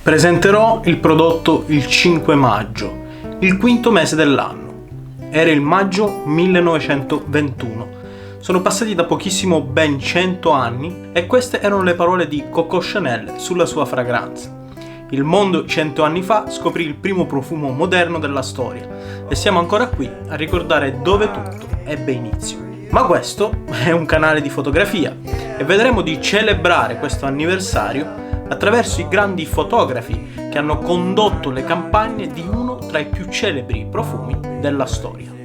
Presenterò il prodotto il 5 maggio, il quinto mese dell'anno. Era il maggio 1921. Sono passati da pochissimo ben 100 anni e queste erano le parole di Coco Chanel sulla sua fragranza. Il mondo 100 anni fa scoprì il primo profumo moderno della storia e siamo ancora qui a ricordare dove tutto ebbe inizio. Ma questo è un canale di fotografia e vedremo di celebrare questo anniversario attraverso i grandi fotografi che hanno condotto le campagne di uno tra i più celebri profumi della storia.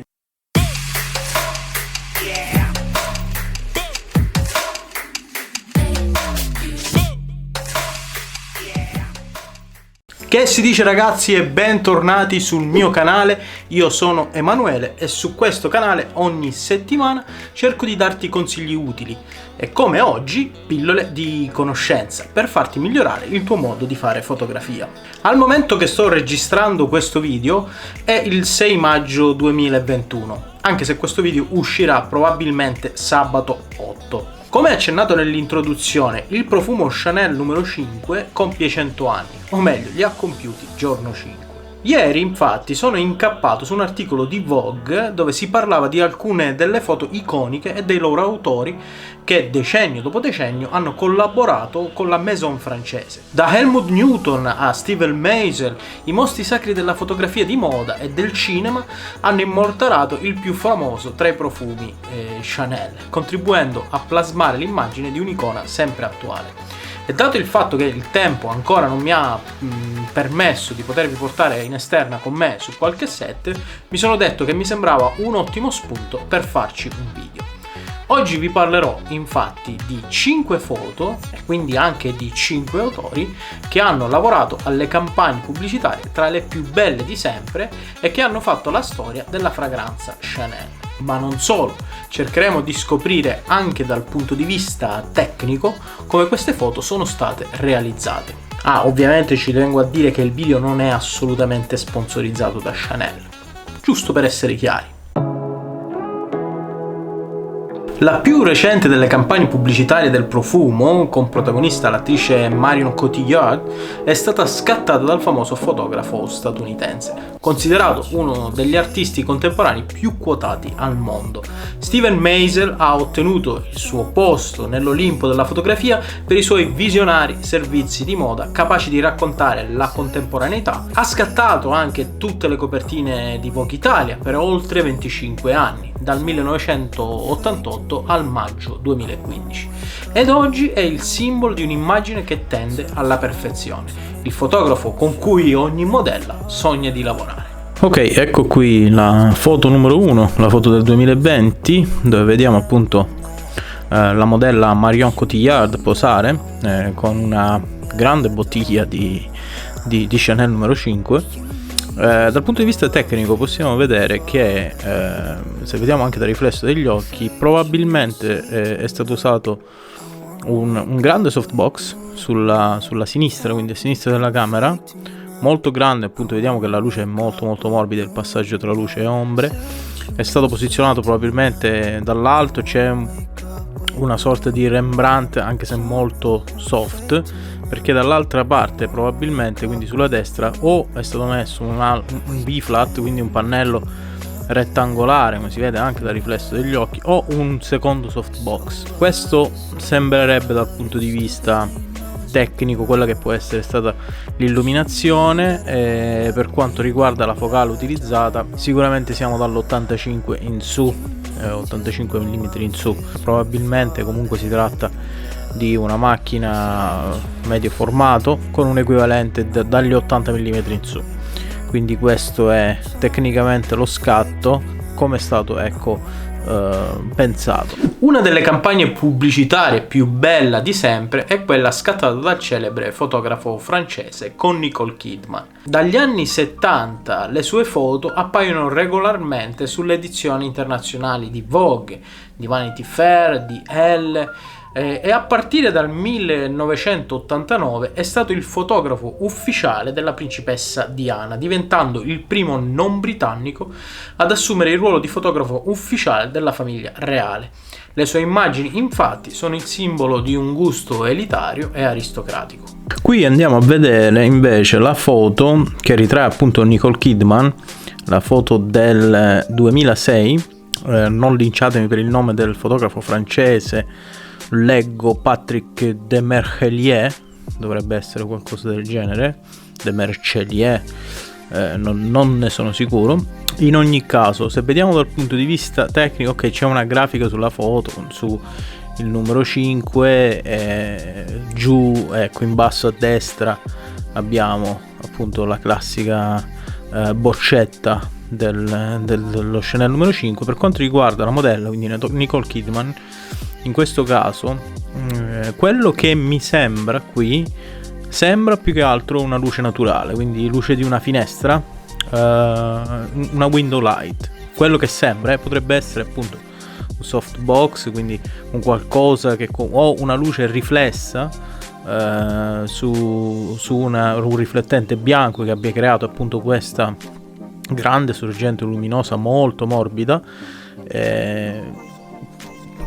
Che si dice, ragazzi, e bentornati sul mio canale. Io sono Emanuele e su questo canale ogni settimana cerco di darti consigli utili e, come oggi, pillole di conoscenza per farti migliorare il tuo modo di fare fotografia. Al momento che sto registrando questo video è il 6 maggio 2021, anche se questo video uscirà probabilmente sabato 8. Come accennato nell'introduzione, il profumo Chanel numero 5 compie 100 anni, o meglio, li ha compiuti giorno 5. Ieri, infatti, sono incappato su un articolo di Vogue dove si parlava di alcune delle foto iconiche e dei loro autori che decennio dopo decennio hanno collaborato con la maison francese. Da Helmut Newton a Steven Meisel, i mostri sacri della fotografia di moda e del cinema hanno immortalato il più famoso tra i profumi Chanel, contribuendo a plasmare l'immagine di un'icona sempre attuale. E dato il fatto che il tempo ancora non mi ha permesso di potervi portare in esterna con me su qualche set, mi sono detto che mi sembrava un ottimo spunto per farci un video. Oggi vi parlerò infatti di 5 foto e quindi anche di 5 autori che hanno lavorato alle campagne pubblicitarie tra le più belle di sempre e che hanno fatto la storia della fragranza Chanel. Ma non solo, cercheremo di scoprire anche dal punto di vista tecnico come queste foto sono state realizzate. Ovviamente ci tengo a dire che il video non è assolutamente sponsorizzato da Chanel, giusto per essere chiari. La più recente delle campagne pubblicitarie del profumo, con protagonista l'attrice Marion Cotillard, è stata scattata dal famoso fotografo statunitense, considerato uno degli artisti contemporanei più quotati al mondo. Steven Meisel ha ottenuto il suo posto nell'Olimpo della fotografia per i suoi visionari servizi di moda capaci di raccontare la contemporaneità. Ha scattato anche tutte le copertine di Vogue Italia per oltre 25 anni, dal 1988 al maggio 2015, ed oggi è il simbolo di un'immagine che tende alla perfezione, il fotografo con cui ogni modella sogna di lavorare. Ok, ecco qui la foto numero 1, la foto del 2020, dove vediamo appunto la modella Marion Cotillard posare con una grande bottiglia di Chanel numero 5. Dal punto di vista tecnico possiamo vedere che se vediamo anche dal riflesso degli occhi, probabilmente è stato usato un grande softbox sulla sinistra, quindi a sinistra della camera, molto grande, appunto vediamo che la luce è molto morbida, il passaggio tra luce e ombre. È stato posizionato probabilmente dall'alto, c'è una sorta di Rembrandt anche se molto soft, perché dall'altra parte probabilmente, quindi sulla destra, o è stato messo un B-flat, quindi un pannello rettangolare come si vede anche dal riflesso degli occhi, o un secondo softbox. Questo sembrerebbe dal punto di vista tecnico quella che può essere stata l'illuminazione. Per quanto riguarda la focale utilizzata, sicuramente siamo dall'85 in su, 85 mm in su. Probabilmente comunque si tratta di una macchina medio formato con un equivalente dagli 80 mm in su. Quindi questo è tecnicamente lo scatto come è stato pensato. Una delle campagne pubblicitarie più bella di sempre è quella scattata dal celebre fotografo francese con Nicole Kidman. Dagli anni 70 le sue foto appaiono regolarmente sulle edizioni internazionali di Vogue, di Vanity Fair, di Elle, e a partire dal 1989 è stato il fotografo ufficiale della principessa Diana, diventando il primo non britannico ad assumere il ruolo di fotografo ufficiale della famiglia reale. Le sue immagini, infatti, sono il simbolo di un gusto elitario e aristocratico. Qui andiamo a vedere invece la foto che ritrae appunto Nicole Kidman, la foto del 2006. Non linciatemi per il nome del fotografo francese, leggo Patrick Demerchelier, dovrebbe essere qualcosa del genere, Demerchelier, non ne sono sicuro. In ogni caso, se vediamo dal punto di vista tecnico, ok, c'è una grafica sulla foto su il numero 5, giù, ecco, in basso a destra abbiamo appunto la classica boccetta dello Chanel numero 5. Per quanto riguarda la modella, quindi Nicole Kidman, in questo caso quello che mi sembra qui sembra più che altro una luce naturale, quindi luce di una finestra, una window light. Quello che sembra potrebbe essere appunto un softbox, quindi un qualcosa che o una luce riflessa su un riflettente bianco che abbia creato appunto questa grande sorgente luminosa molto morbida,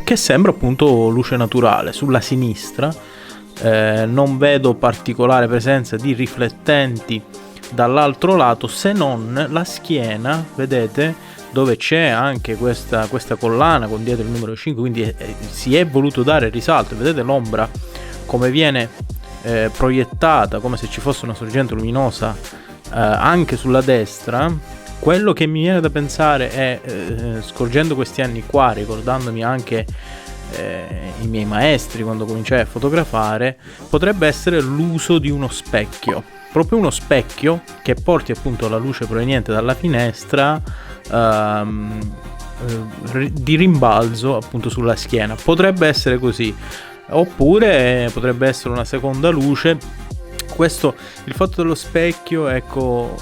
che sembra appunto luce naturale. Sulla sinistra non vedo particolare presenza di riflettenti dall'altro lato, se non la schiena, vedete, dove c'è anche questa collana con dietro il numero 5, quindi si è voluto dare risalto. Vedete l'ombra come viene proiettata, come se ci fosse una sorgente luminosa anche sulla destra. Quello che mi viene da pensare è, scorgendo questi anni qua, ricordandomi anche i miei maestri quando cominciai a fotografare, potrebbe essere l'uso di uno specchio, proprio uno specchio che porti appunto la luce proveniente dalla finestra di rimbalzo appunto sulla schiena. Potrebbe essere così, oppure potrebbe essere una seconda luce. Questo, il fatto dello specchio, ecco,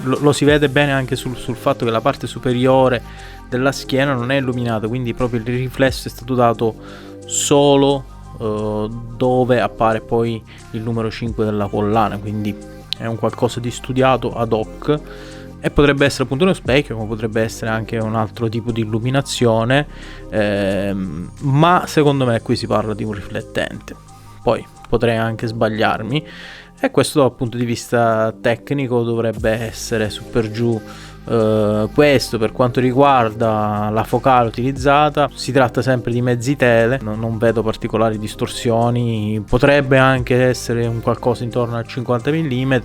lo si vede bene anche sul fatto che la parte superiore della schiena non è illuminata, quindi proprio il riflesso è stato dato solo dove appare poi il numero 5 della collana, quindi è un qualcosa di studiato ad hoc, e potrebbe essere appunto uno specchio, come potrebbe essere anche un altro tipo di illuminazione, ma secondo me qui si parla di un riflettente. Poi potrei anche sbagliarmi, e questo dal punto di vista tecnico dovrebbe essere su per giù questo. Per quanto riguarda la focale utilizzata, si tratta sempre di mezzi tele, non vedo particolari distorsioni, potrebbe anche essere un qualcosa intorno a 50 mm,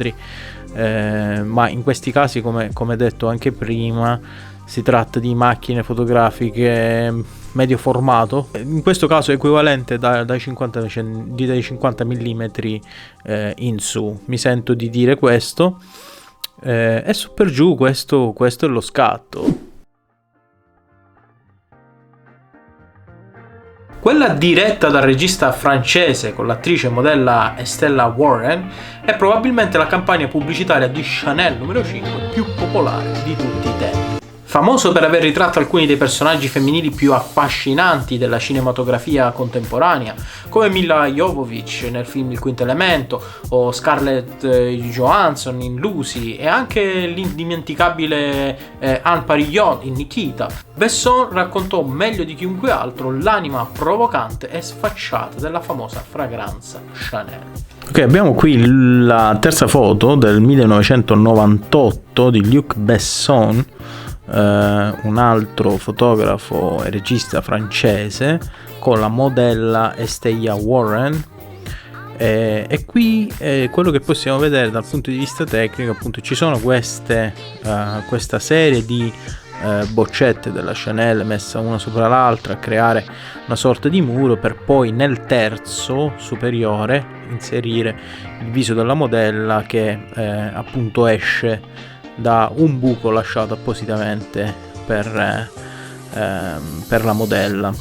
ma in questi casi, come detto anche prima, si tratta di macchine fotografiche medio formato, in questo caso equivalente dai 50 mm in su, mi sento di dire questo, e su per giù questo è lo scatto. Quella diretta dal regista francese con l'attrice e modella Estella Warren è probabilmente la campagna pubblicitaria di Chanel numero 5 più popolare di tutti i tempi. Famoso per aver ritratto alcuni dei personaggi femminili più affascinanti della cinematografia contemporanea, come Milla Jovovich nel film Il Quinto Elemento, o Scarlett Johansson in Lucy, e anche l'indimenticabile Anne Parillon in Nikita, Besson raccontò meglio di chiunque altro l'anima provocante e sfacciata della famosa fragranza Chanel. Ok, abbiamo qui la terza foto del 1998 di Luc Besson, un altro fotografo e regista francese, con la modella Estella Warren, e qui quello che possiamo vedere dal punto di vista tecnico, appunto ci sono questa serie di boccette della Chanel messa una sopra l'altra a creare una sorta di muro, per poi nel terzo superiore inserire il viso della modella che appunto esce da un buco lasciato appositamente per la modella.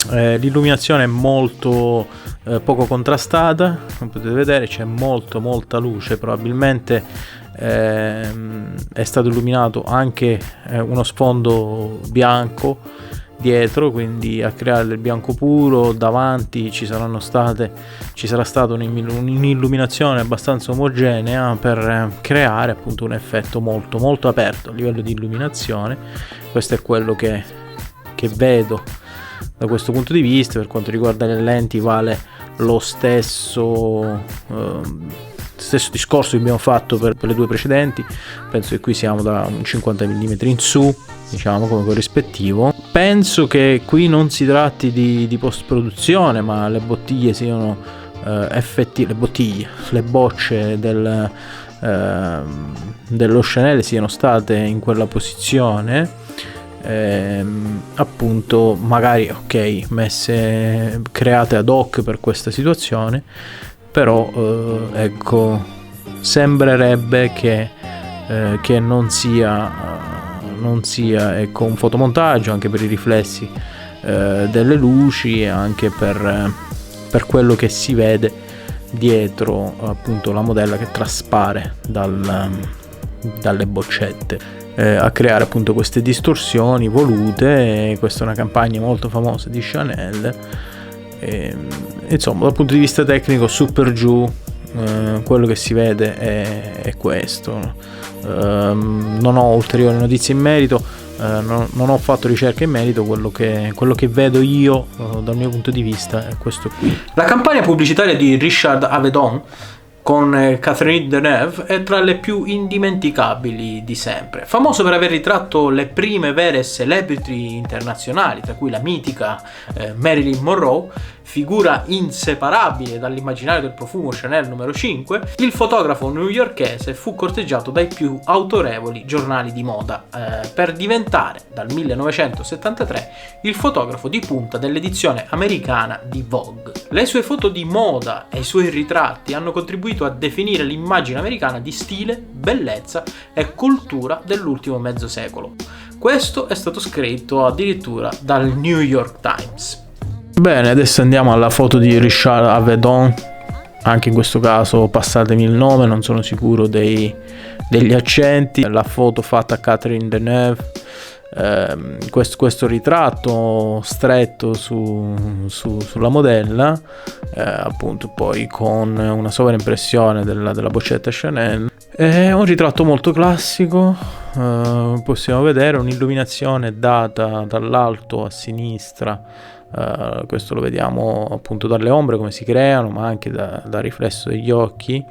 L'illuminazione è molto poco contrastata, come potete vedere c'è molta luce, probabilmente è stato illuminato anche uno sfondo bianco dietro, quindi a creare del bianco puro. Davanti ci sarà stata un'illuminazione abbastanza omogenea per creare appunto un effetto molto molto aperto a livello di illuminazione. Questo è quello che vedo da questo punto di vista. Per quanto riguarda le lenti vale lo stesso discorso che abbiamo fatto per le due precedenti. Penso che qui siamo da un 50 mm in su, diciamo, come corrispettivo. Penso che qui non si tratti di post produzione, ma le bottiglie siano le bocce dello Chanel siano state in quella posizione, appunto, magari messe, create ad hoc per questa situazione. Però ecco, sembrerebbe che non sia ecco, un fotomontaggio, anche per i riflessi delle luci e anche per quello che si vede dietro appunto la modella che traspare dalle boccette, a creare appunto queste distorsioni volute. Questa è una campagna molto famosa di Chanel. Insomma, dal punto di vista tecnico, su per giù, quello che si vede è questo. Non ho ulteriori notizie in merito, non ho fatto ricerche in merito. Quello che vedo io dal mio punto di vista è questo qui. La campagna pubblicitaria di Richard Avedon con Catherine Deneuve è tra le più indimenticabili di sempre. Famoso per aver ritratto le prime vere celebrity internazionali, tra cui la mitica Marilyn Monroe, figura inseparabile dall'immaginario del profumo Chanel numero 5, il fotografo newyorkese fu corteggiato dai più autorevoli giornali di moda per diventare dal 1973 il fotografo di punta dell'edizione americana di Vogue. Le sue foto di moda e i suoi ritratti hanno contribuito a definire l'immagine americana di stile, bellezza e cultura dell'ultimo mezzo secolo. Questo è stato scritto addirittura dal New York Times. Bene, adesso andiamo alla foto di Richard Avedon. Anche in questo caso passatemi il nome, non sono sicuro degli accenti. La foto fatta a Catherine Deneuve. Questo ritratto stretto sulla modella, appunto, poi con una sovraimpressione della boccetta Chanel. È un ritratto molto classico. Possiamo vedere un'illuminazione data dall'alto a sinistra. Questo lo vediamo appunto dalle ombre come si creano, ma anche dal riflesso degli occhi.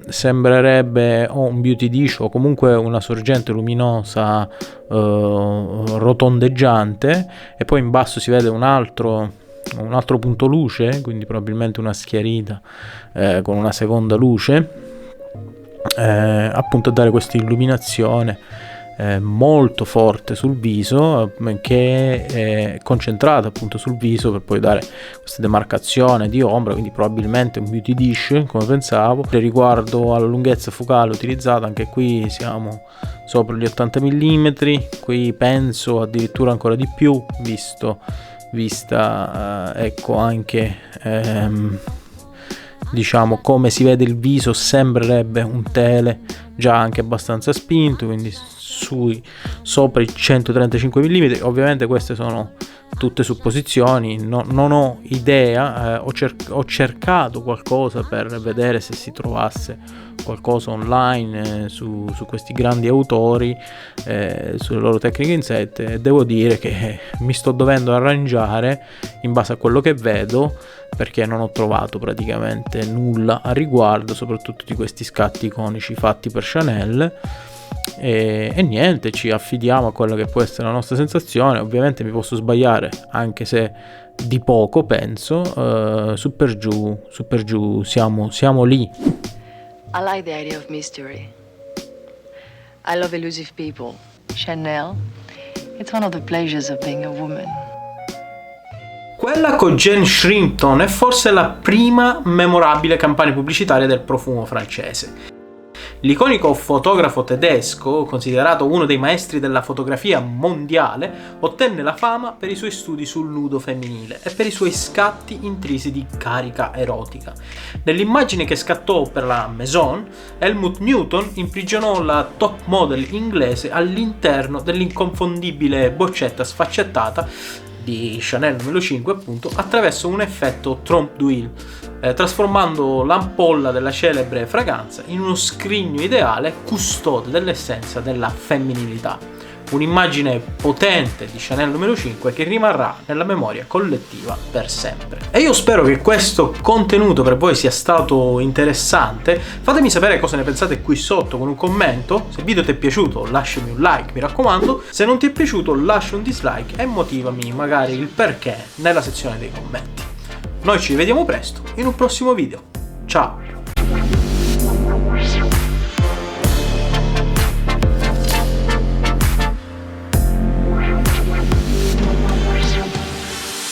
Sembrerebbe un beauty dish o comunque una sorgente luminosa rotondeggiante, e poi in basso si vede un altro punto luce, quindi probabilmente una schiarita con una seconda luce, appunto a dare questa illuminazione molto forte sul viso, che è concentrata appunto sul viso per poi dare questa demarcazione di ombra, quindi probabilmente un beauty dish come pensavo. Riguardo alla lunghezza focale utilizzata, anche qui siamo sopra gli 80 mm, qui penso addirittura ancora di più, vista ecco anche diciamo come si vede il viso, sembrerebbe un tele già anche abbastanza spinto, quindi sopra i 135 mm. Ovviamente queste sono tutte supposizioni, non ho idea. Ho cercato qualcosa per vedere se si trovasse qualcosa online su questi grandi autori, sulle loro tecniche in set, e devo dire che mi sto dovendo arrangiare in base a quello che vedo, perché non ho trovato praticamente nulla a riguardo, soprattutto di questi scatti iconici fatti per Chanel. E niente, ci affidiamo a quella che può essere la nostra sensazione. Ovviamente mi posso sbagliare, anche se di poco, penso. Su per giù siamo lì. I like the idea of mystery. I love elusive people. Chanel, it's one of the pleasures of being a woman. Quella con Jane Shrimpton è forse la prima memorabile campagna pubblicitaria del profumo francese. L'iconico fotografo tedesco, considerato uno dei maestri della fotografia mondiale, ottenne la fama per i suoi studi sul nudo femminile e per i suoi scatti intrisi di carica erotica. Nell'immagine che scattò per la Maison, Helmut Newton imprigionò la top model inglese all'interno dell'inconfondibile boccetta sfaccettata di Chanel numero 5, appunto, attraverso un effetto trompe d'huile, trasformando l'ampolla della celebre fragranza in uno scrigno ideale custode dell'essenza della femminilità. Un'immagine potente di Chanel numero 5 che rimarrà nella memoria collettiva per sempre. E io spero che questo contenuto per voi sia stato interessante. Fatemi sapere cosa ne pensate qui sotto con un commento. Se il video ti è piaciuto lasciami un like, mi raccomando. Se non ti è piaciuto lascia un dislike e motivami magari il perché nella sezione dei commenti. Noi ci vediamo presto in un prossimo video. Ciao!